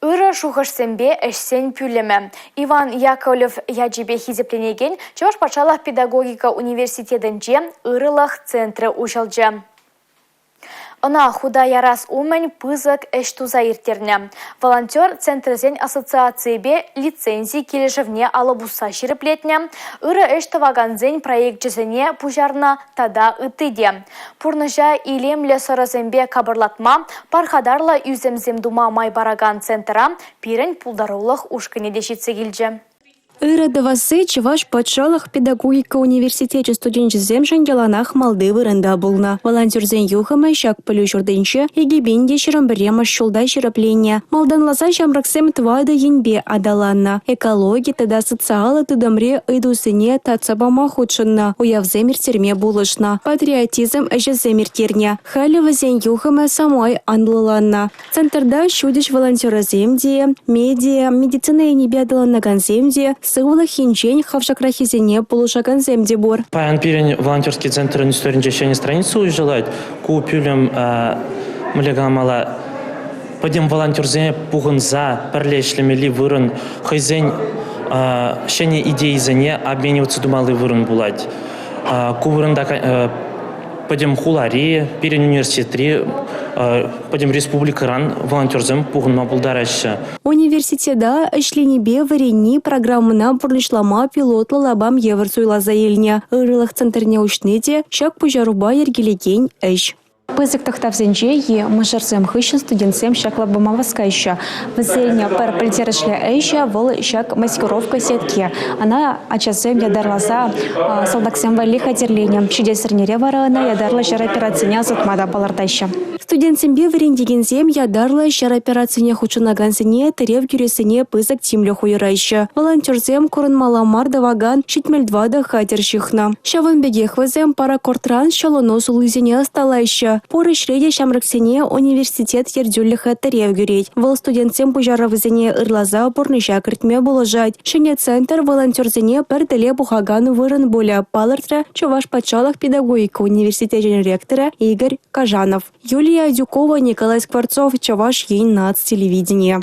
Ыры шухашсембе эшсен пүлемі. Иван Яковлев яджибе хизепленеген Чуваш Патшалық педагогика университетінде ырылық центры ушалжы. Она худа ярас умен пызык эш туза иртерне. Волонтер центрзен ассоциациябе лицензий келешевне алабуса ширеплетне. Ыры эш таваганзен проект жезене пужарна тада ытыде. Пурныжа илемле сорозембе кабырлатма, пархадарла юземзем дума майбараган центра пирен пулдарулық ушкыне дешитсе келже. Ыры давасы Чуваш Патшалық педагогика университеті студенчізем жангеланах малды вырында болна. Волонтерзен юхама шак пылю журдынчы, егебенде шырамбірема шулда шыраплене. Малданласа жамраксем твады енбе адаланна. Экология тада социалы тыдамре ыйдусыне тацабама худшынна. Уявземер терме булышна. Патриотизм әжеземер терне. Халевазен юхама самой анлыланна. Центрда шудиш волонтерземде, медиа, медицина и небедаланнаган земде, сывлы хинчень хавшакрахизене полушаган земде бор. Паян пирен волонтерский центр истории чечения страницу уезжает. Купюлем млегамала. Пойдем волонтерзене пугунза, перлешлеми ли вырын. Хайзень щене идеи зене обмениваться думалы вырын булать. Кувырында пойдем хулари, пирен университет. Пойдем республикаран волонтерзем пугунма булдараща. Университета эшленебе варени программына пурлышлама пилотлы лабам евр суйла заелне. Ырылых центрне ушнеде, шак пужаруба ергелеген эш. Пызык тахтавзенже е мыжырзем хыщен студентсем шак лабама васкайща. Вызельня пар политерышля эйща вол шак маскировка сетки. Она ачазем ядарласа солдаксем вали хатерлением. Чудесернере варана ядарла жар операцияне азутмада балардаща. Студентсембе варендегензем ядарла жар операцияне хучунагансене терев гюресене пызык тимле хуйрайща. Волонтерзем курынмала мардаваган шитмельдвада хатерщихна. Шаванбеге хвазем пара кортран шалонос улызене осталайща. Поры шреде шамраксене университет ердюллиха терев гюреть. Вол студентсем пужаравызене ырлаза порныжа кыртме булажать. Шене центр волонтерзене перделе бухаган вырын боля палыртра Чуваш Патшалық педагогика университет ректора Игорь Кажанов. Юлия Дюкова, Николай Скворцов, Чуваш Ейн нацтелевидение.